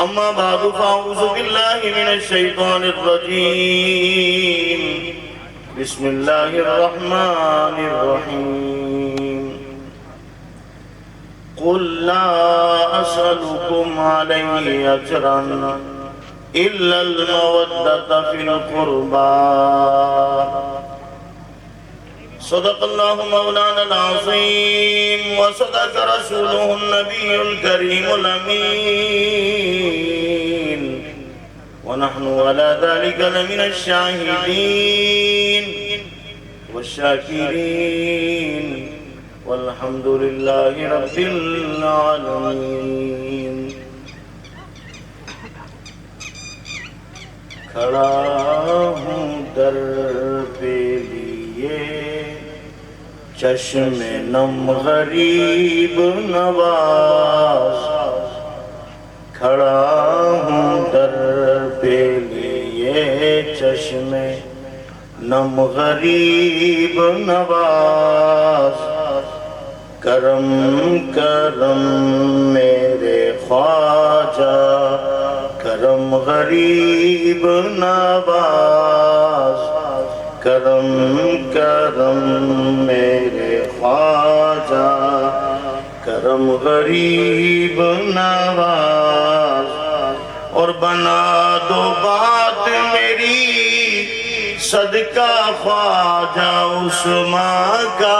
أما بعد فأعوذ بالله من الشيطان الرجيم بسم الله الرحمن الرحيم قل لا أسألكم عليه أجرا إلا المودة في القربى صدق الله مولانا العظيم وصدق رسوله النبي الكريم الأمين ونحن على ذلك لمن الشاهدين والشاكرين والحمد لله رب العالمين کھڑا ہوں در پہ لیے چشم نم غریب نواز کھڑا ہوں در پہ لیے چشم نم غریب نواز کرم کرم میرے خواجہ کرم غریب نواز کرم کرم میرے خواجہ کرم غریب نواز اور بنا دو بات میری صدقہ خواجہ عثمان کا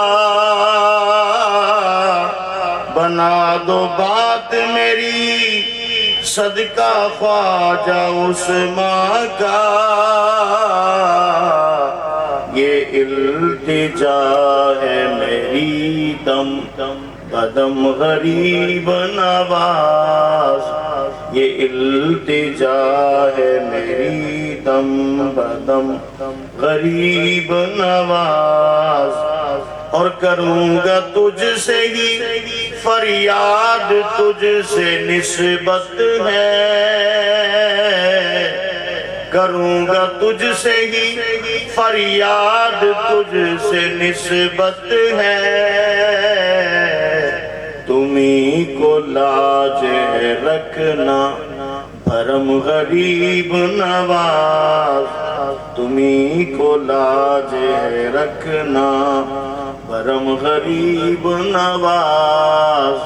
بنا دو بات میری صدقہ خواجہ عثمان کا یہ التجا ہے میری دم بدم غریب نواز یہ التجا ہے میری دم بدم غریب نواز اور کروں گا تجھ سے ہی فریاد تجھ سے نسبت ہے کروں گا تجھ سے ہی فریاد تجھ سے نسبت ہے تمہیں کو لاج ہے رکھنا بھرم غریب نواز تمہیں کو لاج ہے رکھنا بھرم غریب نواز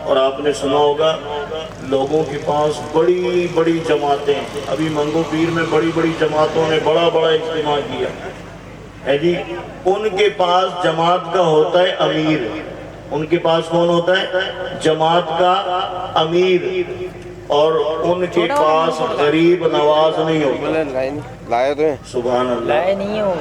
اور آپ نے سنا ہوگا لوگوں کے پاس بڑی بڑی جماعتیں ابھی منگو پیر میں بڑی بڑی جماعتوں نے بڑا بڑا اجتماع کیا ہے جی ان کے پاس جماعت کا ہوتا ہے امیر ان کے پاس کون ہوتا ہے جماعت کا امیر اور ان کے پاس غریب نواز نہیں ہوتا سبحان اللہ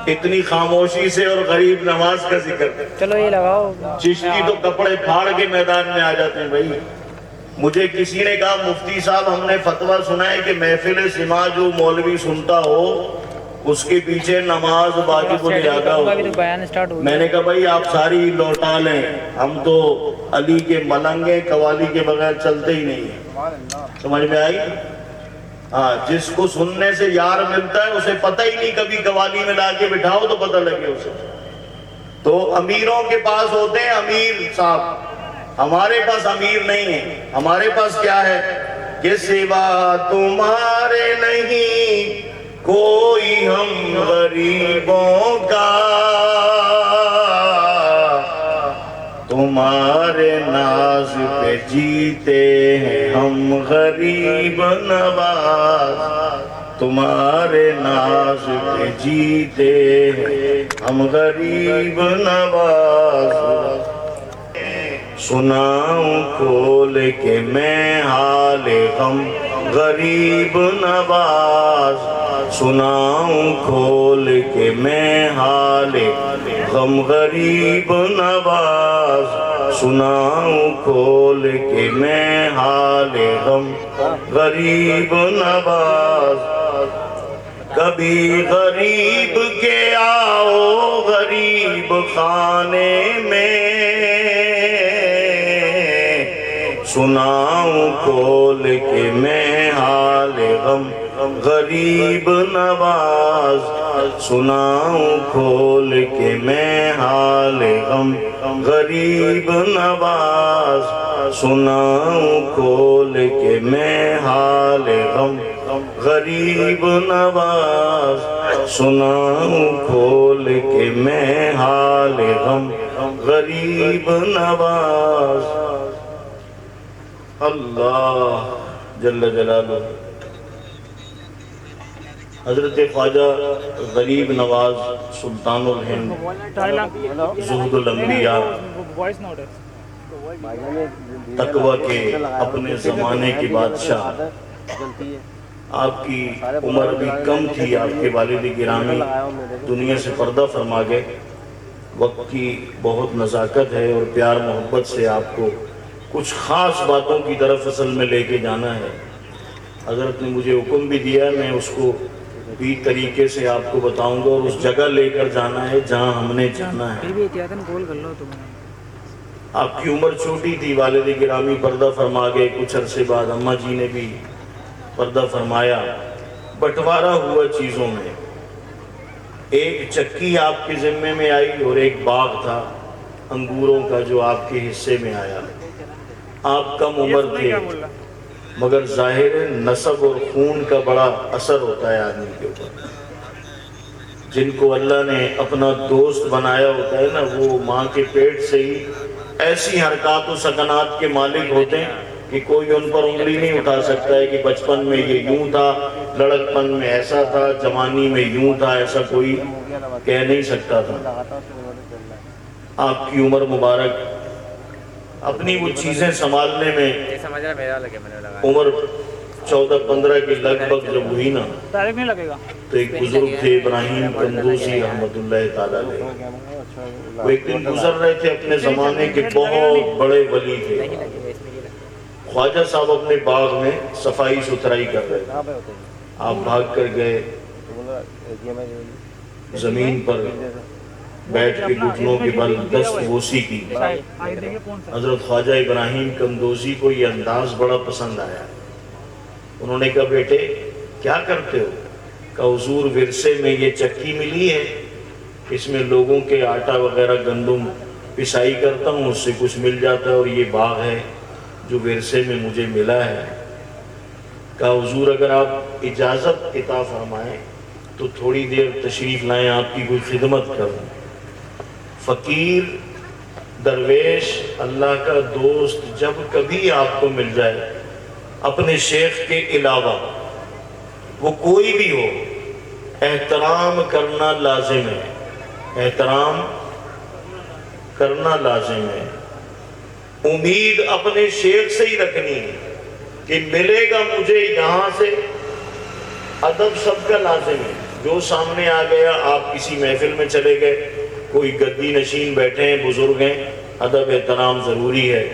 اتنی خاموشی سے اور غریب نواز کا ذکر چلو یہ لگاؤ چشتی تو کپڑے پھاڑ کے میدان میں آ جاتے ہیں بھائی مجھے کسی نے کہا مفتی صاحب ہم نے فتویٰ سنا ہے کہ محفل سماع جو مولوی سنتا ہو اس کے پیچھے نماز واجب الادا ہو میں نے کہا بھائی آپ ساری لوٹا لیں ہم تو علی کے ملنگ ہیں قوالی کے بغیر چلتے ہی نہیں ہیں سمجھ میں آئی ہاں جس کو سننے سے یار ملتا ہے اسے پتہ ہی نہیں کبھی قوالی میں لا کے بٹھاؤ تو پتہ لگے اسے تو امیروں کے پاس ہوتے ہیں امیر صاحب ہمارے پاس امیر نہیں ہے ہمارے پاس کیا ہے کہ سوا تمہارے نہیں کوئی ہم غریبوں کا تمہارے ناز پہ جیتے ہیں ہم غریب نواز تمہارے ناز پہ جیتے ہیں ہم غریب نواز سناؤں کھول کے میں حال غم غریب نواز سناؤں کھول کے میں حال غم غریب نواز سناؤں کھول کے میں حال غم غریب نواز کبھی غریب کے آؤ غریب خانے میں سناؤں کھول کے میں حال غم غریب نواز، سناؤں کھول کے میں حال غم غریب نواز، سناؤں کھول کے میں حال غم غریب نواز، سناؤں کھول کے میں حال غم غریب نواز۔ اللہ جل جلالہ۔ حضرت خواجہ غریب نواز سلطان الہند زہد الانبیاء، تقوی کے اپنے زمانے کے بادشاہ، آپ کی عمر بھی کم تھی، آپ کے والد گرامی دنیا سے پردہ فرما گئے۔ وقت کی بہت نزاکت ہے اور پیار محبت سے آپ کو کچھ خاص باتوں کی طرف اصل میں لے کے جانا ہے۔ حضرت نے مجھے حکم بھی دیا، میں اس کو بھی طریقے سے آپ کو بتاؤں گا اور اس جگہ لے کر جانا ہے جہاں ہم نے جانا ہے۔ آپ کی عمر چھوٹی تھی، والد گرامی پردہ فرما گئے، کچھ عرصے بعد اماں جی نے بھی پردہ فرمایا۔ بٹوارہ ہوا چیزوں میں، ایک چکی آپ کے ذمے میں آئی اور ایک باغ تھا انگوروں کا جو آپ کے حصے میں آیا۔ آپ کم عمر تھے، مگر ظاہر نسب اور خون کا بڑا اثر ہوتا ہے آدمی کے اوپر۔ جن کو اللہ نے اپنا دوست بنایا ہوتا ہے نا، وہ ماں کے پیٹ سے ہی ایسی حرکات و سکنات کے مالک ہوتے ہیں کہ کوئی ان پر انگلی نہیں اٹھا سکتا ہے کہ بچپن میں یہ یوں تھا، لڑکپن میں ایسا تھا، جوانی میں یوں تھا، ایسا کوئی کہہ نہیں سکتا تھا۔ آپ کی عمر مبارک اپنی وہ چیزیں سنبھالنے میں عمر 14-15 کی لگ بھگ جب ہوئی نا، تو ایک بزرگ تھے ابراہیم قندوزی رحمت اللہ تعالیٰ علیہ، وہ ایک دن گزر رہے تھے، اپنے زمانے کے بہت بڑے ولی تھے۔ خواجہ صاحب اپنے باغ میں صفائی ستھرائی کر رہے تھے، آپ بھاگ کر گئے، زمین پر بیٹھ کے گھٹنوں کے بل دست بوسی کی۔ حضرت خواجہ ابراہیم قندوزی کو یہ انداز بڑا پسند آیا۔ انہوں نے کہا بیٹے کیا کرتے ہو؟ کہا حضور ورثے میں یہ چکی ملی ہے، اس میں لوگوں کے آٹا وغیرہ گندم پسائی کرتا ہوں، اس سے کچھ مل جاتا ہے، اور یہ باغ ہے جو ورثے میں مجھے ملا ہے۔ کہا حضور اگر آپ اجازت عطا فرمائیں تو تھوڑی دیر تشریف لائیں، آپ کی کوئی خدمت کروں۔ فقیر درویش اللہ کا دوست جب کبھی آپ کو مل جائے، اپنے شیخ کے علاوہ وہ کوئی بھی ہو، احترام کرنا لازم ہے، احترام کرنا لازم ہے۔ امید اپنے شیخ سے ہی رکھنی ہے کہ ملے گا مجھے یہاں سے، ادب سب کا لازم ہے۔ جو سامنے آ گیا، آپ کسی محفل میں چلے گئے، کوئی گدی نشین بیٹھے ہیں، بزرگ ہیں، ادب احترام ضروری ہے۔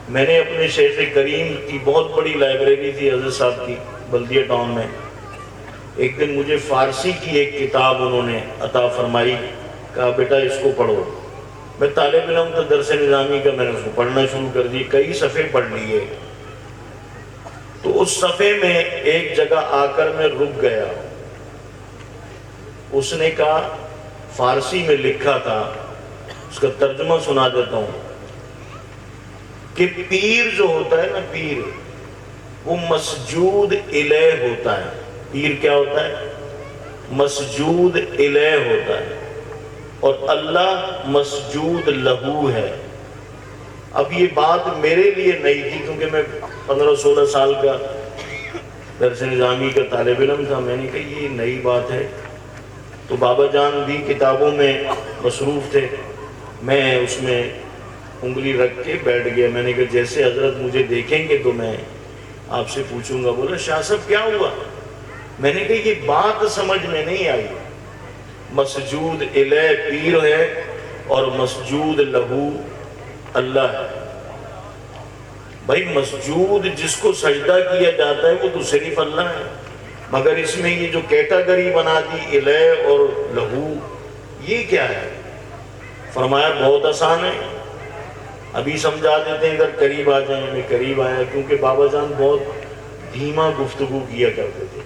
میں نے اپنے شیخ کریم کی بہت بڑی لائبریری تھی حضرت صاحب کی بلدیہ ٹاؤن میں، ایک دن مجھے فارسی کی ایک کتاب انہوں نے عطا فرمائی، کہا بیٹا اس کو پڑھو۔ میں طالب علم تھا درس نظامی کا، میں نے اس کو پڑھنا شروع کر دی، کئی صفحے پڑھ لیے۔ تو اس صفحے میں ایک جگہ آ کر میں رک گیا۔ اس نے کہا فارسی میں لکھا تھا، اس کا ترجمہ سنا دیتا ہوں، کہ پیر جو ہوتا ہے نا، پیر وہ مسجود الیہ ہوتا ہے۔ پیر کیا ہوتا ہے؟ مسجود الیہ ہوتا ہے، اور اللہ مسجود لہو ہے۔ اب یہ بات میرے لیے نئی تھی، کیونکہ میں 15-16 سال کا درس نظامی کا طالب علم تھا۔ میں نے کہا یہ نئی بات ہے، تو بابا جان بھی کتابوں میں مصروف تھے، میں اس میں انگلی رکھ کے بیٹھ گیا۔ میں نے کہا جیسے حضرت مجھے دیکھیں گے تو میں آپ سے پوچھوں گا۔ بولا شاہ صاحب کیا ہوا؟ میں نے کہا یہ بات سمجھ میں نہیں آئی، مسجود الیہ پیر ہے اور مسجود لہو اللہ ہے۔ بھائی مسجود جس کو سجدہ کیا جاتا ہے وہ تو صرف اللہ ہے، مگر اس میں یہ جو کیٹاگری بنا دی الیہ اور لہو، یہ کیا ہے؟ فرمایا بہت آسان ہے، ابھی سمجھا دیتے ہیں، اگر قریب آ جائیں۔ میں قریب آیا، کیونکہ بابا جان بہت دھیما گفتگو کیا کرتے تھے.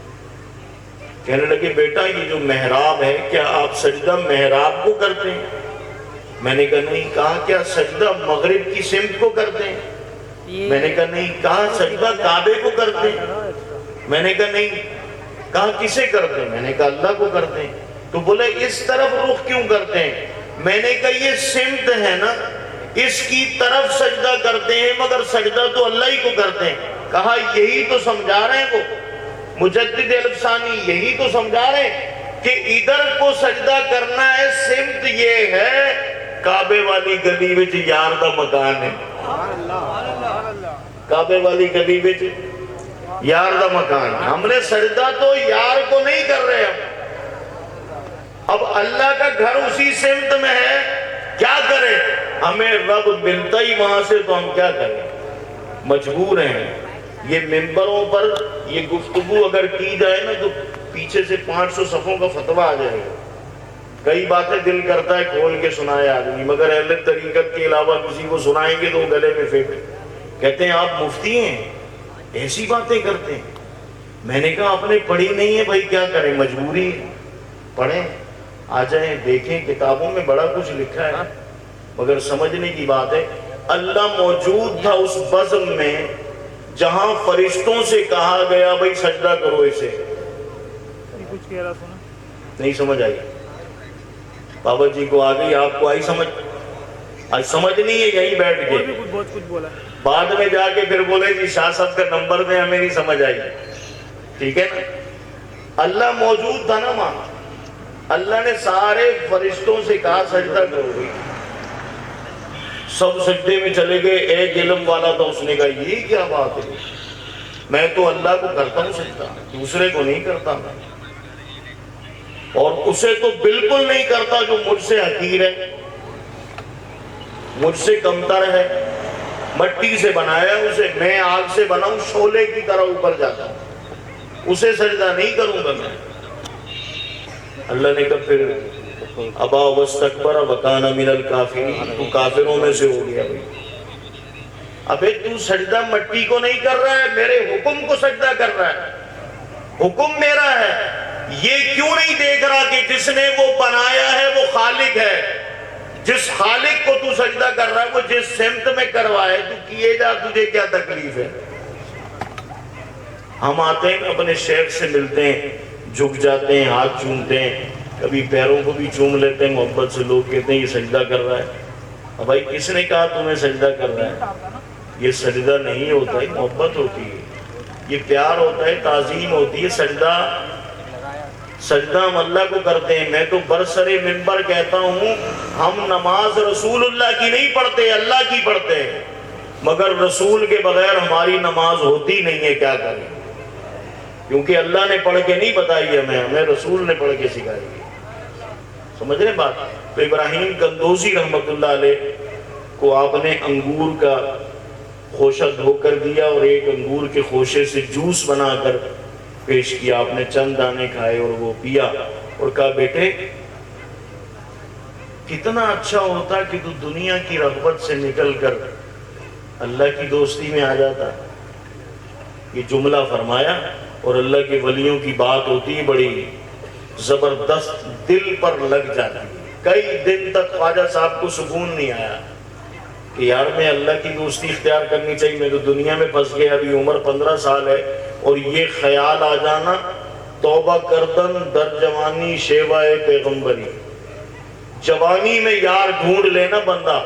کہنے لگے بیٹا یہ جو محراب ہے کیا آپ سجدہ محراب کو کرتے ہیں؟ میں نے کہا نہیں. کہا کیا سجدہ مغرب کی سمت کو کرتے ہیں؟ میں نے کہا نہیں. کہا سجدہ کعبے کو کرتے ہیں؟ میں نے کہا نہیں. کہا کسے کرتے ہیں؟ میں نے کہا اللہ کو کرتے ہیں. تو بولے اس طرف رخ کیوں کرتے ہیں؟ میں نے کہا یہ سمت ہے نا, اس کی طرف سجدہ کرتے ہیں, مگر سجدہ تو اللہ ہی کو کرتے ہیں. کہا یہی تو سمجھا رہے ہیں وہ مجدد الفسانی, یہی تو سمجھا رہے ہیں کہ ادھر کو سجدہ کرنا ہے, سمت یہ ہے کعبے والی گلی وچ یار دا مکان ہے. کعبے والی گلی وچ یار دا مکان. ہم نے سجدہ تو یار کو نہیں کر رہے. اب اللہ کا گھر اسی سمت میں ہے, کیا کریں؟ ہمیں رب ملتا ہی وہاں سے, تو ہم کیا کریں؟ مجبور ہیں. یہ ممبروں پر یہ گفتگو اگر کی جائے نا تو پیچھے سے 500 صفوں کا فتویٰ آ جائے گا. کئی باتیں دل کرتا ہے کھول کے سنائے آدمی, مگر اہل طریقت کے علاوہ کسی کو سنائیں گے تو وہ گلے میں پھینک کہتے ہیں آپ مفتی ہیں, ایسی باتیں کرتے ہیں. میں نے کہا آپ نے پڑھی نہیں ہے بھائی, کیا کریں, مجبوری. پڑھیں, آ جائیں, دیکھیں, کتابوں میں بڑا کچھ لکھا ہے, مگر سمجھنے کی بات ہے. اللہ موجود تھا اس بزم میں جہاں فرشتوں سے کہا گیا بھائی سجدہ کرو اسے. کچھ کہہ رہا سنا نہیں سمجھ آئی. بابا جی کو آ گئی, آپ کو آئی سمجھ؟ آج سمجھ نہیں ہے, یہیں بیٹھ کے بہت کچھ بولا. بعد میں جا کے پھر بولے جی شاہ صاحب کا نمبر دیں, ہمیں نہیں سمجھ آئی. ٹھیک ہے نا. اللہ موجود تھا نا وہاں. اللہ نے سارے فرشتوں سے کہا سجدہ کرو بھائی. سب سجدے میں چلے گئے. ایک علم والا تھا, اس نے کہا یہ کیا بات ہے, میں تو اللہ کو کرتا ہوں سجدہ, دوسرے کو نہیں کرتا میں, اور اسے تو بالکل نہیں کرتا جو مجھ سے حقیر ہے, مجھ سے کمتر ہے. مٹی سے بنایا اسے, میں آگ سے بناؤں, شعلے کی طرح اوپر جاتا ہوں, اسے سجدہ نہیں کروں گا میں. اللہ نے کہا پھر ابا واستکبر وکان من الکافرین, تو کافروں میں سے ہو گیا. ابے تو سجدہ مٹی کو نہیں کر رہا ہے, میرے حکم کو سجدہ کر رہا ہے. حکم میرا ہے. یہ کیوں نہیں دیکھ رہا کہ جس نے وہ بنایا ہے وہ خالق ہے, جس خالق کو تو سجدہ کر رہا ہے وہ جس سمت میں کروائے تو کیے جا, تجھے کیا تکلیف ہے؟ ہم آتے ہیں اپنے شیخ سے ملتے ہیں, جھک جاتے ہیں, ہاتھ چومتے ہیں, کبھی پیروں کو بھی چوم لیتے ہیں محبت سے. لوگ کہتے ہیں یہ سجدہ کر رہا ہے. اب بھائی کس نے کہا تمہیں سجدہ کر رہا ہے؟ یہ سجدہ نہیں ہوتا ہے, محبت ہوتی ہے, یہ پیار ہوتا ہے, تعظیم ہوتی ہے. سجدہ ہم اللہ کو کرتے ہیں. میں تو برسر منبر کہتا ہوں ہم نماز رسول اللہ کی نہیں پڑھتے, اللہ کی پڑھتے ہیں, مگر رسول کے بغیر ہماری نماز ہوتی نہیں ہے. کیا کریں؟ کیونکہ اللہ نے پڑھ کے نہیں بتائی ہمیں رسول نے پڑھ کے سکھائی. سمجھ رہے بات؟ تو ابراہیم قندوزی رحمت اللہ علیہ کو آپ نے انگور کا خوشہ دھو کر دیا اور ایک انگور کے خوشے سے جوس بنا کر پیش کیا. آپ نے چند دانے کھائے اور وہ پیا اور کہا بیٹے کتنا اچھا ہوتا کہ تو دنیا کی رغبت سے نکل کر اللہ کی دوستی میں آ جاتا. یہ جملہ فرمایا, اور اللہ کے ولیوں کی بات ہوتی ہے بڑی زبردست, دل پر لگ جاتی ہے. کئی دن تک خواجہ صاحب کو سکون نہیں آیا کہ یار میں اللہ کی دوستی اختیار کرنی چاہیے, میں تو دنیا میں پھنس گیا, ابھی عمر 15 سال ہے, اور یہ خیال آ جانا توبہ کردن در جوانی شیوائے پیغمبری, جوانی میں یار ڈھونڈ لینا بندہ,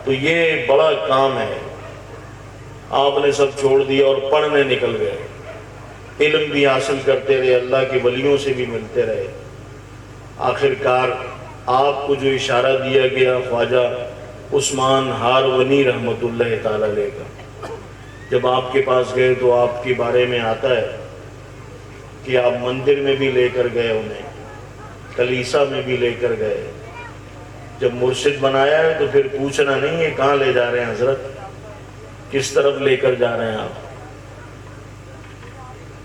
تو یہ بڑا کام ہے. آپ نے سب چھوڑ دیا اور پڑھنے نکل گئے, علم بھی حاصل کرتے رہے, اللہ کے ولیوں سے بھی ملتے رہے. آخر کار آپ کو جو اشارہ دیا گیا خواجہ عثمان ہارونی رحمت اللہ تعالی علیہ کا, جب آپ کے پاس گئے تو آپ کے بارے میں آتا ہے کہ آپ مندر میں بھی لے کر گئے, انہیں کلیسا میں بھی لے کر گئے. جب مرشد بنایا ہے تو پھر پوچھنا نہیں ہے کہاں لے جا رہے ہیں حضرت, کس طرف لے کر جا رہے ہیں آپ.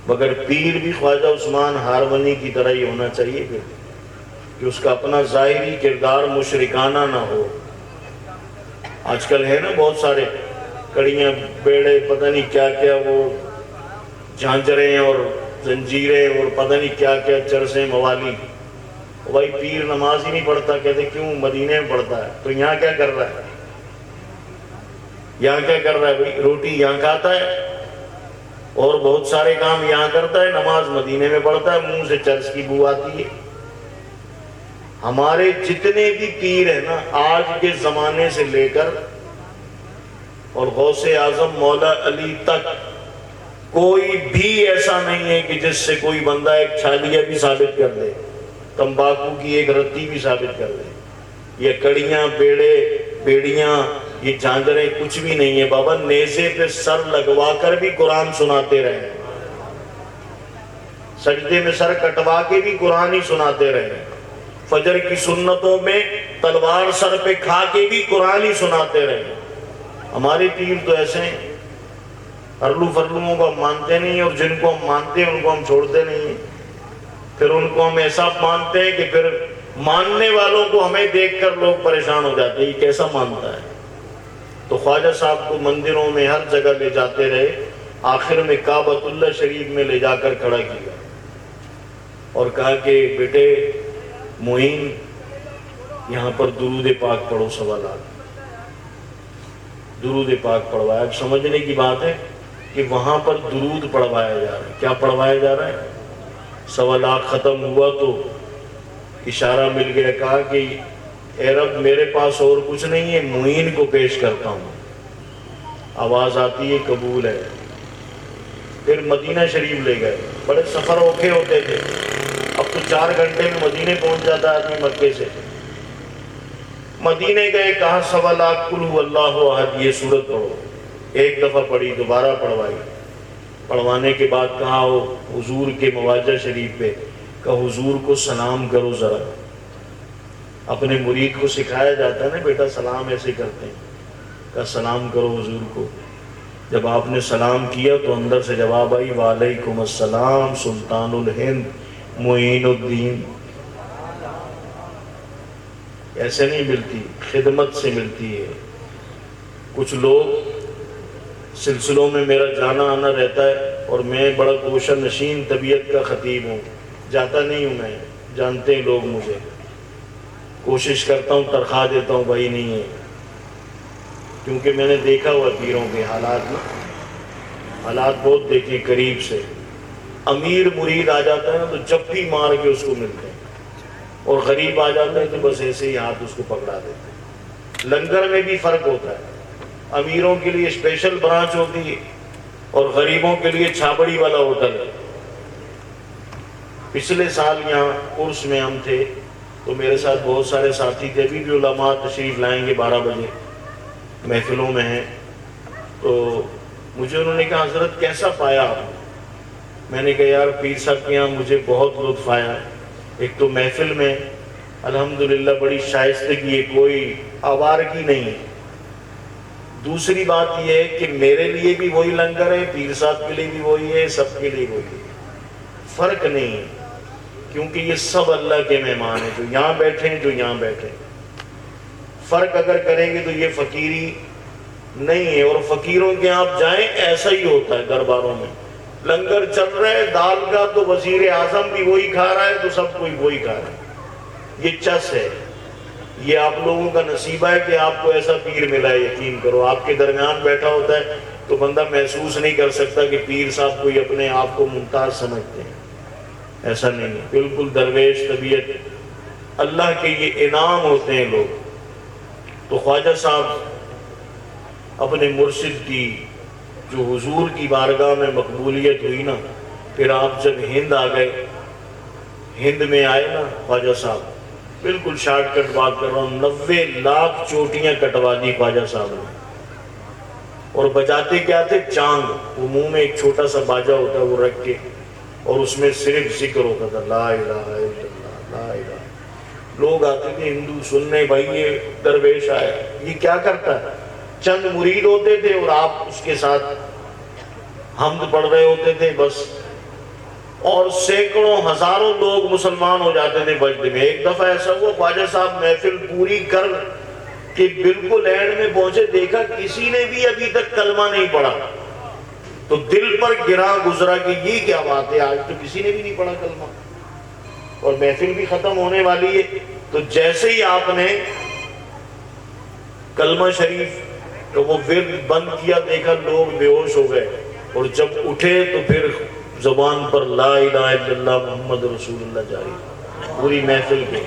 مگر پیر بھی خواجہ عثمان ہارونی کی طرح ہی ہونا چاہیے کہ اس کا اپنا ظاہری کردار مشرکانہ نہ ہو. آج کل ہے نا بہت سارے کڑیاں بیڑے پتہ نہیں کیا کیا وہ جھانجریں اور زنجیریں اور پتہ نہیں کیا کیا چرسیں موالی. بھائی پیر نماز ہی نہیں پڑھتا. کہتے کیوں؟ مدینے میں پڑھتا ہے. تو یہاں کیا کر رہا ہے؟ یہاں کیا کر رہا ہے بھائی؟ روٹی یہاں کھاتا ہے اور بہت سارے کام یہاں کرتا ہے، نماز مدینے میں پڑھتا ہے، منہ سے چرس کی بو آتی ہے. ہمارے جتنے بھی پیر ہیں نا آج کے زمانے سے لے کر اور غوث اعظم مولا علی تک، کوئی بھی ایسا نہیں ہے کہ جس سے کوئی بندہ ایک چھالیہ بھی ثابت کر دے، تمباکو کی ایک رتی بھی ثابت کر دے. یہ کڑیاں بیڑیاں یہ جھانجریں کچھ بھی نہیں ہے بابا. نیزے پہ سر لگوا کر بھی قرآن سناتے رہے، سجدے میں سر کٹوا کے بھی قرآن ہی سناتے رہے، فجر کی سنتوں میں تلوار سر پہ کھا کے بھی قرآن ہی سناتے رہے. ہمارے پیر تو ایسے ہیں، ہرلو فرلوؤں کو ہم مانتے نہیں، اور جن کو ہم مانتے ہیں ان کو ہم چھوڑتے نہیں ہیں. پھر ان کو ہم ایسا مانتے ہیں کہ پھر ماننے والوں کو ہمیں دیکھ کر لوگ پریشان ہو جاتے ہیں، یہ کیسا مانتا ہے. تو خواجہ صاحب کو مندروں میں ہر جگہ لے جاتے رہے. آخر میں کعبۃ اللہ شریف میں لے جا کر کھڑا کیا اور کہا کہ بیٹے معین یہاں پر درود پاک پڑھو. 1.25 لاکھ درود پاک پڑھوایا. اب سمجھنے کی بات ہے کہ وہاں پر درود پڑھوایا جا رہا ہے. کیا پڑھوایا جا رہا ہے؟ 1.25 لاکھ ختم ہوا تو اشارہ مل گیا. کہا کہ اے رب میرے پاس اور کچھ نہیں ہے، معین کو پیش کرتا ہوں. آواز آتی ہے قبول ہے. پھر مدینہ شریف لے گئے. بڑے سفر اوکھے ہوتے تھے. اب تو 4 گھنٹے میں مدینے پہنچ جاتا ہے آدمی مکے سے. مدینے گئے، کہا 1.25 لاکھ قل هو اللہ احد یہ سورت پڑھو. ایک دفعہ پڑھی، دوبارہ پڑھوائی. پڑھوانے کے بعد کہا حضور کے مواجہ شریف پہ کہ حضور کو سلام کرو ذرا. اپنے مرید کو سکھایا جاتا ہے نا بیٹا سلام ایسے کرتے ہیں. کہا سلام کرو حضور کو. جب آپ نے سلام کیا تو اندر سے جواب آئی وعلیکم السلام سلطان الہند معین الدین. ایسے نہیں ملتی، خدمت سے ملتی ہے. کچھ لوگ سلسلوں میں میرا جانا آنا رہتا ہے اور میں بڑا گوشہ نشین طبیعت کا خطیب ہوں، جاتا نہیں ہوں. میں جانتے ہیں لوگ مجھے، کوشش کرتا ہوں تنخواہ دیتا ہوں، بھائی نہیں ہے. کیونکہ میں نے دیکھا ہوا پیروں کے حالات نا، حالات بہت دیکھے قریب سے. امیر مرید آ جاتا ہے نا تو جپھی مار کے اس کو ملتے ہیں، اور غریب آ جاتا ہے تو بس ایسے ہی ہاتھ اس کو پکڑا دیتے ہیں. لنگر میں بھی فرق ہوتا ہے. امیروں کے لیے اسپیشل برانچ ہوتی ہے اور غریبوں کے لیے چھاپڑی والا ہوٹل ہے. پچھلے سال یہاں عرس میں ہم تھے تو میرے ساتھ بہت سارے ساتھی تھے. ابھی بھی علماء تشریف لائیں گے 12 بجے محفلوں میں ہیں. تو مجھے انہوں نے کہا حضرت کیسا پایا آپ نے؟ میں نے کہا یار پیر صاحب کے یہاں مجھے بہت لطف آیا ہے. ایک تو محفل میں الحمدللہ بڑی شائستگی ہے، کوئی آوارگی نہیں ہے. دوسری بات یہ ہے کہ میرے لیے بھی وہی لنگر ہے، پیر صاحب کے لیے بھی وہی ہے، سب کے لیے وہی ہے. فرق نہیں ہے کیونکہ یہ سب اللہ کے مہمان ہیں، جو یہاں بیٹھے ہیں جو یہاں بیٹھے ہیں. فرق اگر کریں گے تو یہ فقیری نہیں ہے. اور فقیروں کے آپ جائیں ایسا ہی ہوتا ہے درباروں میں. لنگر چل رہا ہے دال کا تو وزیر اعظم بھی وہی کھا رہا ہے تو سب کوئی وہی کھا رہا ہے. یہ چس ہے. یہ آپ لوگوں کا نصیبہ ہے کہ آپ کو ایسا پیر ملا ہے. یقین کرو آپ کے درمیان بیٹھا ہوتا ہے تو بندہ محسوس نہیں کر سکتا کہ پیر صاحب کوئی اپنے آپ کو ممتاز سمجھتے ہیں. ایسا نہیں ہے، بالکل درویش طبیعت. اللہ کے یہ انعام ہوتے ہیں لوگ. تو خواجہ صاحب اپنے مرشد کی جو حضور کی بارگاہ میں مقبولیت ہوئی نا، پھر آپ جب ہند آ گئے، ہند میں آئے نا خواجہ صاحب، بالکل شارٹ کٹ بات کر رہا ہوں، 90 لاکھ چوٹیاں کٹوا دی خواجہ صاحب نے. اور بجاتے کیا تھے؟ چانگ. وہ منہ میں ایک چھوٹا سا باجا ہوتا ہے وہ رکھ کے، اور اس میں صرف ذکر ہوتا تھا لا الہ الا اللہ لا الہ. لوگ آتے تھے ہندو سننے، بھائی یہ درویش آیا یہ کیا کرتا ہے. چند مرید ہوتے تھے اور آپ اس کے ساتھ حمد پڑھ رہے ہوتے تھے بس. اور سینکڑوں ہزاروں لوگ مسلمان ہو جاتے تھے بجتے میں. ایک دفعہ ایسا ہوا خواجہ صاحب محفل پوری کر کے بالکل اینڈ میں پہنچے، دیکھا کسی نے بھی ابھی تک کلمہ نہیں پڑھا. تو دل پر گرا گزرا کہ یہ کیا بات ہے، آج تو کسی نے بھی نہیں پڑھا کلمہ، اور محفل بھی ختم ہونے والی ہے۔ تو جیسے ہی آپ نے کلمہ شریف تو وہ ورد بند کیا، دیکھا لوگ بے ہوش ہو گئے، اور جب اٹھے تو پھر زبان پر لا الہ الا اللہ محمد رسول اللہ جاری پوری محفل پہ۔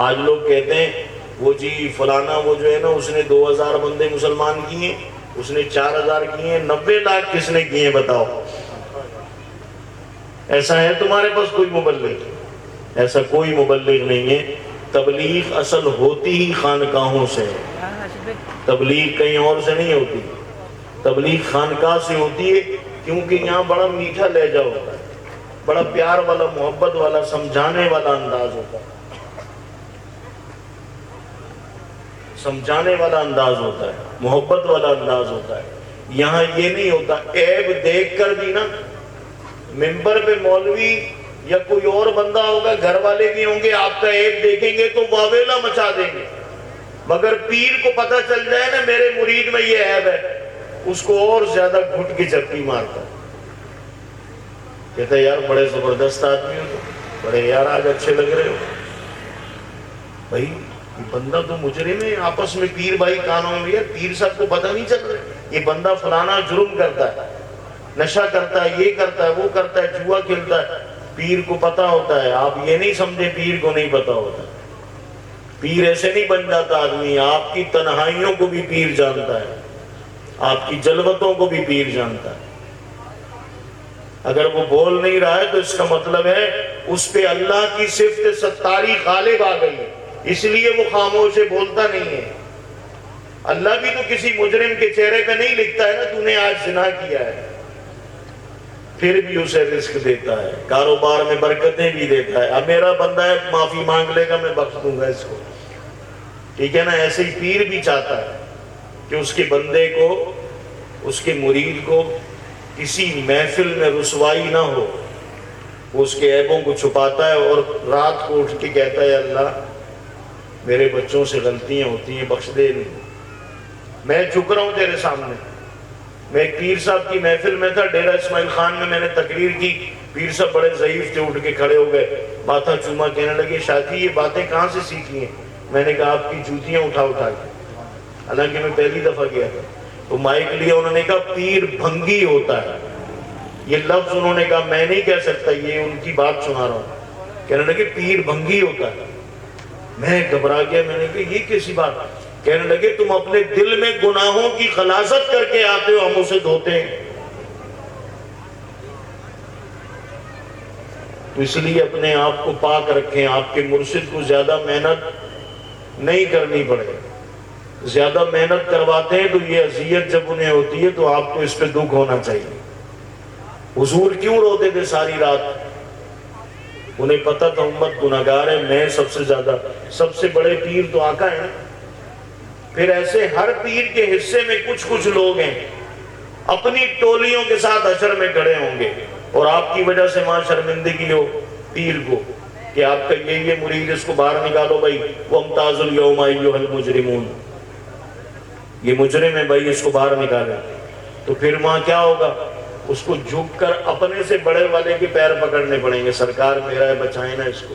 آج لوگ کہتے ہیں وہ جی فلانا وہ جو ہے نا اس نے 2000 بندے مسلمان کیے، اس نے 4000 کیے، 90 لاکھ کس نے کیے بتاؤ؟ ایسا ہے تمہارے پاس کوئی مبلغ؟ ایسا کوئی مبلغ نہیں ہے۔ تبلیغ اصل ہوتی ہی خانقاہوں سے ہے، تبلیغ کہیں اور سے نہیں ہوتی، تبلیغ خانقاہ سے ہوتی ہے، کیونکہ یہاں بڑا میٹھا لہجہ ہوتا ہے، بڑا پیار والا، محبت والا، سمجھانے والا انداز ہوتا ہے، سمجھانے والا انداز ہوتا ہے، محبت والا انداز ہوتا ہے۔ یہاں یہ نہیں ہوتا، عیب دیکھ کر بھی نا منبر پہ مولوی یا کوئی اور بندہ ہوگا، گھر والے بھی ہوں گے، آپ کا عیب دیکھیں گے تو واویلا مچا دیں گے، مگر پیر کو پتہ چل جائے نا میرے مرید میں یہ عیب ہے، اس کو اور زیادہ گھٹ کی جھپٹی مارتا ہے، کہتا ہے یار بڑے زبردست آدمی ہو، بڑے یار آج اچھے لگ رہے ہو۔ بھائی یہ بندہ تو مجرم ہے، آپس میں پیر بھائی کانوں میں، پیر صاحب کو پتہ نہیں چل رہا یہ بندہ فلانا جرم کرتا ہے، نشہ کرتا ہے، یہ کرتا ہے، وہ کرتا ہے، جوا کھیلتا ہے، پیر کو پتہ ہوتا ہے۔ آپ یہ نہیں سمجھے پیر کو نہیں پتہ ہوتا، پیر ایسے نہیں بن جاتا آدمی، آپ کی تنہائیوں کو بھی پیر جانتا ہے، آپ کی جلوتوں کو بھی پیر جانتا ہے۔ اگر وہ بول نہیں رہا ہے تو اس کا مطلب ہے اس پہ اللہ کی صفت ستاری غالب آ گئی ہے، اس لیے وہ خاموش ہے، بولتا نہیں ہے۔ اللہ بھی تو کسی مجرم کے چہرے پہ نہیں لکھتا ہے نا تو نے آج زنا کیا ہے، پھر بھی اسے رزق دیتا ہے، کاروبار میں برکتیں بھی دیتا ہے۔ اب میرا بندہ ہے معافی مانگ لے گا میں بخش دوں گا اس کو، ٹھیک ہے نا؟ ایسے ہی پیر بھی چاہتا ہے کہ اس کے بندے کو، اس کے مرید کو کسی محفل میں رسوائی نہ ہو، وہ اس کے عیبوں کو چھپاتا ہے اور رات کو اٹھ کے کہتا ہے اللہ میرے بچوں سے غلطیاں ہوتی ہیں، بخش دے، میں جھک رہا ہوں تیرے سامنے۔ میں ایک پیر صاحب کی محفل میں تھا، ڈیرہ اسماعیل خان میں نے تقریر کی، پیر صاحب بڑے ضعیف تھے، اٹھ کے کھڑے ہو گئے، ماتھا چوما، کہنے لگے شاہجی یہ باتیں کہاں سے سیکھی ہیں؟ میں نے کہا آپ کی جوتیاں اٹھا اٹھا کے، حالانکہ میں پہلی دفعہ گیا تھا۔ تو مائک لیا، انہوں نے کہا پیر بھنگی ہوتا ہے، یہ لفظ انہوں نے کہا میں نہیں کہہ سکتا، یہ ان کی بات سنا رہا ہوں۔ کہنے لگے پیر بھنگی ہوتا ہے، میں گھبرا گیا، میں نے کہا یہ کیسی بات؟ کہنے لگے تم اپنے دل میں گناہوں کی خلاصت کر کے آتے ہو، ہم اسے دھوتے ہیں، تو اس لیے اپنے آپ کو پاک رکھیں، آپ کے مرشد کو زیادہ محنت نہیں کرنی پڑے، زیادہ محنت کرواتے ہیں تو یہ اذیت جب انہیں ہوتی ہے تو آپ کو اس پہ دکھ ہونا چاہیے۔ حضور کیوں روتے تھے ساری رات؟ انہیں پتہ تھا امت گناہگار ہے، میں سب سے زیادہ، سب سے بڑے پیر تو آقا ہیں، پھر ایسے ہر پیر کے حصے میں کچھ کچھ لوگ ہیں اپنی ٹولیوں کے ساتھ حشر میں کھڑے ہوں گے، اور آپ کی وجہ سے وہاں شرمندگی ہو پیر کو کہ آپ کا یہ مرید، اس کو باہر نکالو بھائی، وَامْتَازُ الْيَوْمَ أَيُّهَا الْمُجْرِمُونَ، یہ مجرم ہے بھائی، اس کو باہر نکالیں۔ تو پھر وہاں کیا ہوگا؟ اس کو جھک کر اپنے سے بڑے والے کے پیر پکڑنے پڑیں گے، سرکار میرا ہے بچائیں نا اس کو۔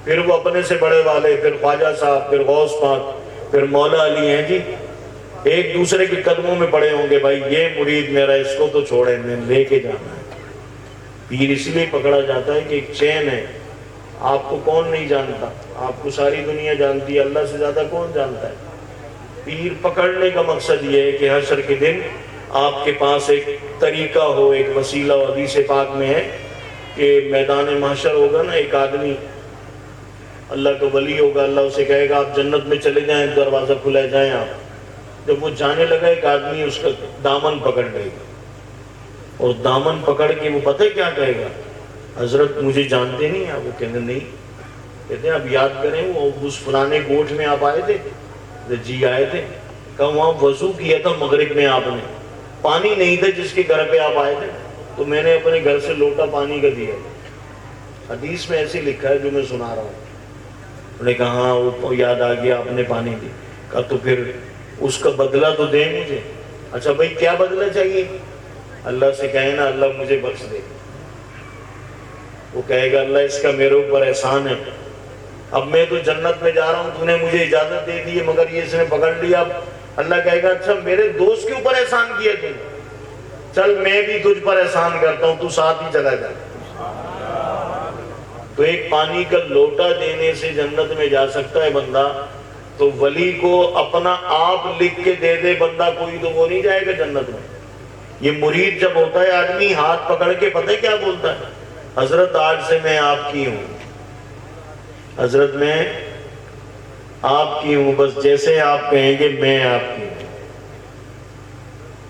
پھر وہ اپنے سے بڑے والے، پھر خواجہ صاحب، پھر غوث پاک، پھر مولا علی ہیں جی، ایک دوسرے کے قدموں میں پڑے ہوں گے، بھائی یہ مرید میرا، اس کو تو چھوڑیں، میں لے کے جانا ہے۔ پیر اس لیے پکڑا جاتا ہے کہ ایک چین ہے، آپ کو کون نہیں جانتا، آپ کو ساری دنیا جانتی ہے، اللہ سے زیادہ کون جانتا ہے؟ پیر پکڑنے کا مقصد یہ ہے کہ حشر کے دن آپ کے پاس ایک طریقہ ہو، ایک وسیلہ ہو۔ حدیث پاک میں ہے کہ میدان محشر ہوگا نا، ایک آدمی اللہ کا ولی ہوگا، اللہ اسے کہے گا آپ جنت میں چلے جائیں، دروازہ کھلے جائیں آپ۔ جب وہ جانے لگا ایک آدمی اس کا دامن پکڑ لے گا، اور دامن پکڑ کے وہ پتہ کیا کہے گا؟ حضرت مجھے جانتے نہیں ہیں؟ وہ کہتے نہیں، کہتے ہیں اب یاد کریں وہ اس فلانے گوٹھ میں آپ آئے تھے؟ جی آئے تھے۔ کہا وہاں وضو کیا تھا مغرب میں آپ نے، پانی نہیں تھا جس کے گھر پہ آپ آئے تھے، تو میں نے اپنے گھر سے لوٹا پانی کا دیا۔ حدیث میں ایسے لکھا ہے جو میں سنا رہا ہوں۔ انہوں نے کہا ہاں وہ یاد آ گیا، آپ نے پانی دی۔ کہا تو پھر اس کا بدلہ تو دیں مجھے۔ اچھا بھائی کیا بدلہ چاہیے؟ اللہ سے کہیں نا اللہ مجھے بخش دے، وہ کہے گا اللہ اس کا میرے اوپر احسان ہے، اب میں تو جنت میں جا رہا ہوں، تو نے مجھے اجازت دے دی ہے مگر یہ اس نے پکڑ لیا، اب اللہ کہے گا اچھا میرے دوست کے اوپر احسان کیا تم، چل میں بھی تجھ پر احسان کرتا ہوں، تو ساتھ ہی چلا جا۔ تو ایک پانی کا لوٹا دینے سے جنت میں جا سکتا ہے بندہ، تو ولی کو اپنا آپ لکھ کے دے دے بندہ کوئی تو وہ نہیں جائے گا جنت میں۔ یہ مرید جب ہوتا ہے آدمی ہاتھ پکڑ کے پتہ ہے کیا بولتا ہے؟ حضرت آج سے میں آپ کی ہوں، حضرت میں آپ کی ہوں، بس جیسے آپ کہیں گے میں آپ کی ہوں۔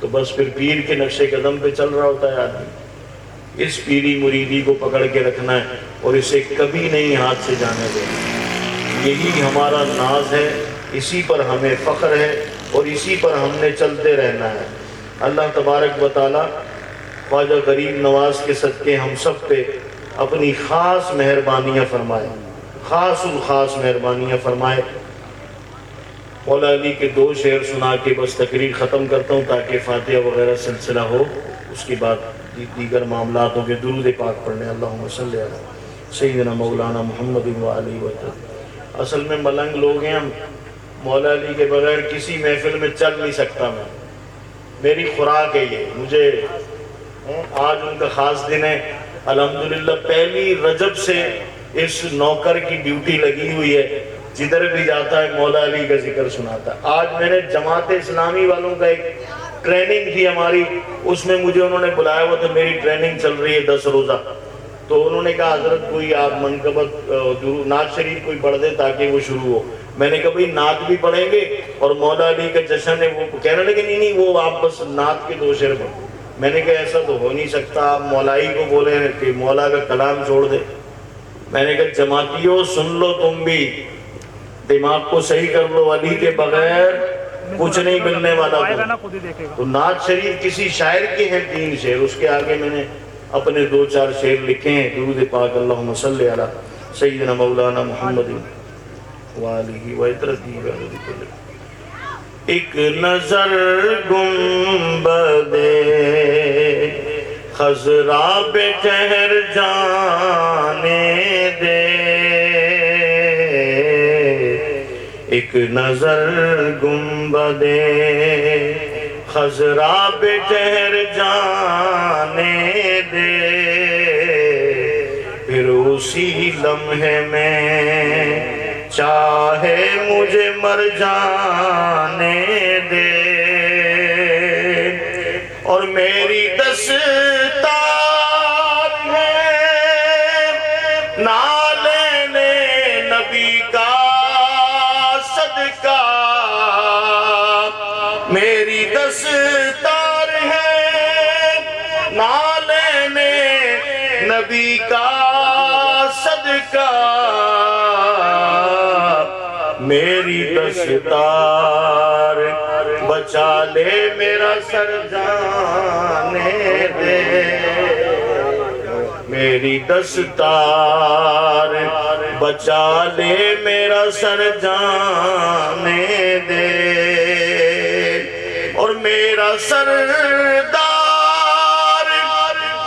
تو بس پھر پیر کے نقش قدم پہ چل رہا ہوتا ہے آدمی۔ اس پیری مریدی کو پکڑ کے رکھنا ہے اور اسے کبھی نہیں ہاتھ سے جانے دینا، یہی ہمارا ناز ہے، اسی پر ہمیں فخر ہے اور اسی پر ہم نے چلتے رہنا ہے۔ اللہ تبارک و تعالیٰ خواجہ غریب نواز کے صدقے ہم سب پہ اپنی خاص مہربانیاں فرمائے، خاص الخاص مہربانیاں فرمائے۔ مولا علی کے 2 شعر سنا کے بس تقریر ختم کرتا ہوں تاکہ فاتحہ وغیرہ سلسلہ ہو، اس کے بعد دیگر معاملات ہوں گے۔ درود پاک پڑھنے، اللہم صلی علی سیدنا مولانا محمد وآلہ وسلم۔ اصل میں ملنگ لوگ ہیں ہم، مولا علی کے بغیر کسی محفل میں چل نہیں سکتا میں، میری خوراک ہے یہ، مجھے آج ان کا خاص دن ہے الحمدللہ۔ پہلی رجب سے اس نوکر کی ڈیوٹی لگی ہوئی ہے، جدھر بھی جاتا ہے مولا علی کا ذکر سناتا ہے۔ آج میں نے جماعت اسلامی والوں کا ایک ٹریننگ تھی ہماری، اس میں مجھے انہوں نے بلایا ہوا تھا، میری ٹریننگ چل رہی ہے 10 روزہ، تو انہوں نے کہا حضرت کوئی آپ منقبت نعت شریف کوئی پڑھ دیں تاکہ وہ شروع ہو۔ میں نے کہا بھئی نعت بھی پڑھیں گے اور مولا علی کا جشن ہے، وہ کہنے لگے نہیں نہیں وہ آپ بس نعت کے 2 شعر پڑھیں۔ میں نے کہا ایسا تو ہو نہیں سکتا، آپ مولائی کو بولے کہ مولا کا کلام چھوڑ دے۔ میں نے کہا جماعتیوں سن لو، تم بھی دماغ کو صحیح کر لو، علی کے بغیر کچھ نہیں ملنے والا۔ تو نعت شریف کسی شاعر کے ہیں 3 شعر، اس کے آگے میں نے اپنے 2-4 شعر لکھے ہیں۔ درود پاک اللہم صلی علی سیدنا مولانا محمد وآلہ وسلم۔ ایک نظر گنبد خضرا پہ ٹھہر جانے دے، ایک نظر گنبد خضرا پہ ٹھہر جانے دے، پھر اسی لمحے میں چاہے مجھے مر جانے دے، اور میری دستار ہے نہ لینے نبی کا صدقہ، میری دستار ہے نہ لینے نبی کا صدقہ، میری دستار بچا لے میرا سر جانے دے، میری دستار بچا لے میرا سر جانے دے، اور میرا سردار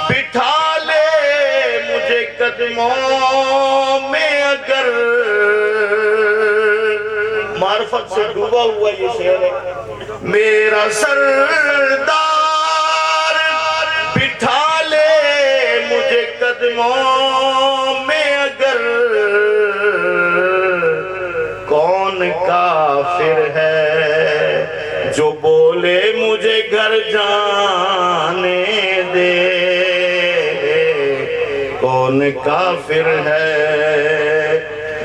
بٹھا لے مجھے قدموں میں، اگر معرفت سے ڈوبا ہوا یہ شعر ہے۔ میرا سردار بٹھا لے مجھے قدموں میں، اگر کون کافر ہے جو بولے مجھے گھر جانے دے، کون کافر ہے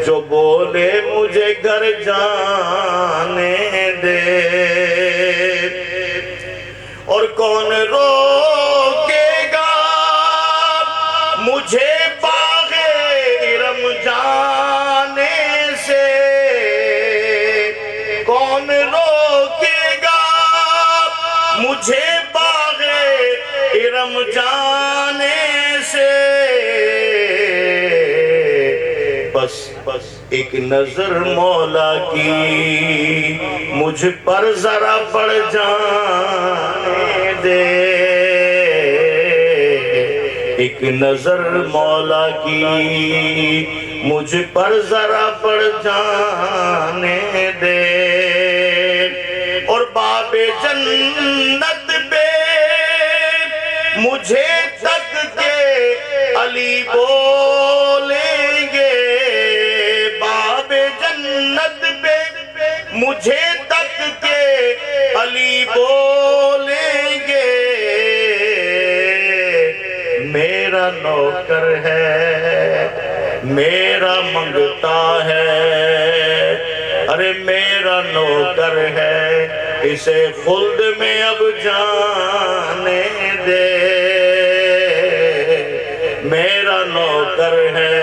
جو بولے مجھے گھر جانے دے، اور کون روکے گا مجھے باغ ارم جانے سے، کون روکے گا مجھے باغ ارم جانے سے، بس ایک نظر مولا کی مجھ پر ذرا پڑ جانے دے، ایک نظر مولا کی مجھ پر ذرا پڑ جانے دے، اور باب جنت پہ مجھے تک کے علی بولیں گے، باب جنت پہ مجھے تک کے علی بولیں گے، میرا نوکر ہے میرا منگتا ہے، ارے میرا نوکر ہے اسے خلد میں اب جانے دے، میرا نوکر ہے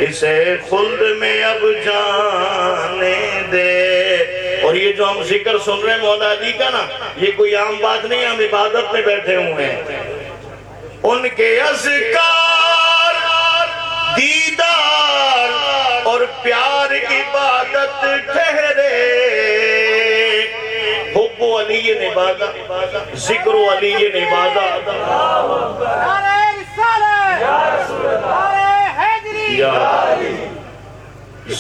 اسے خلد میں اب جانے دے۔ اور یہ جو ہم ذکر سن رہے ہیں مولا علی کا نا، یہ کوئی عام بات نہیں، ہم عبادت میں بیٹھے ہوئے ہیں۔ ان کے اذکار دیدار اور پیار عبادت ٹھہرے، حب علی عبادت، ذکر علی عبادت، نعرہ رسالت، نعرہ حیدری،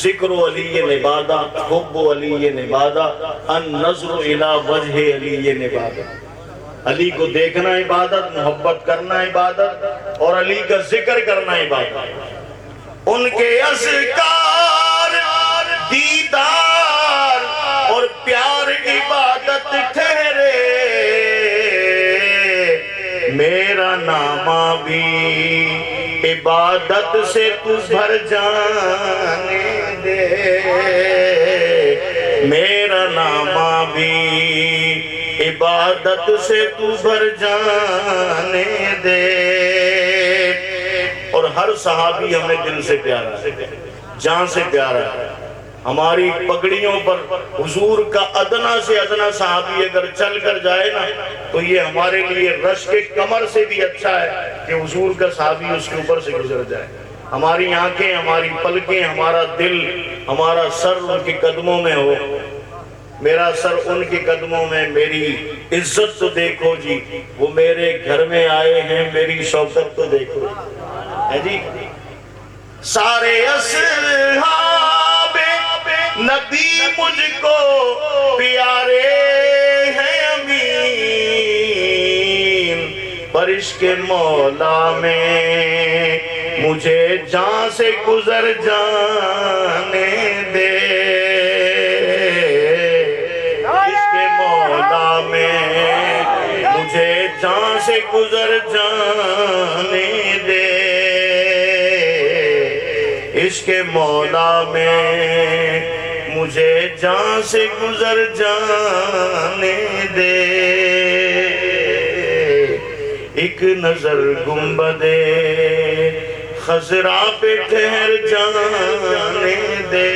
ذکر علی عبادت، حب علی عبادت، النظر الی وجہ علی عبادت، علی کو دیکھنا عبادت، محبت کرنا عبادت، اور علی کا ذکر کرنا عبادت۔ ان کے اذکار دیدار اور پیار عبادت ٹھہرے، میرا نامہ بھی عبادت سے تو بھر جانے دے، میرا نامہ بھی عبادت سے تو بھر جانے دے۔ اور ہر صحابی ہمیں دل سے پیارا ہے، جان سے پیارا ہے۔ ہماری پگڑیوں پر حضور کا ادنا سے ادنا صحابی اگر چل کر جائے نا، تو یہ ہمارے لیے رشک کمر سے بھی اچھا ہے کہ حضور کا صحابی اس کے اوپر سے گزر جائے۔ ہماری آنکھیں، ہماری پلکیں، ہمارا دل، ہمارا سر ان کے قدموں میں ہو، میرا سر ان کے قدموں میں، میری عزت تو دیکھو جی، وہ میرے گھر میں آئے ہیں، میری شوکت تو دیکھو ہے جی۔ سارے اصحاب نبی مجھ کو پیارے ہیں امین، پر عشق مولا میں مجھے جان سے گزر جانے دے، مجھے جان سے گزر جانے دے، عشق مولا میں مجھے جان سے گزر جانے دے، ایک نظر گنبد خضرا پہ ٹھہر جانے دے،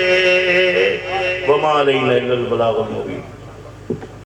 وما علینا الا البلاغ المبین۔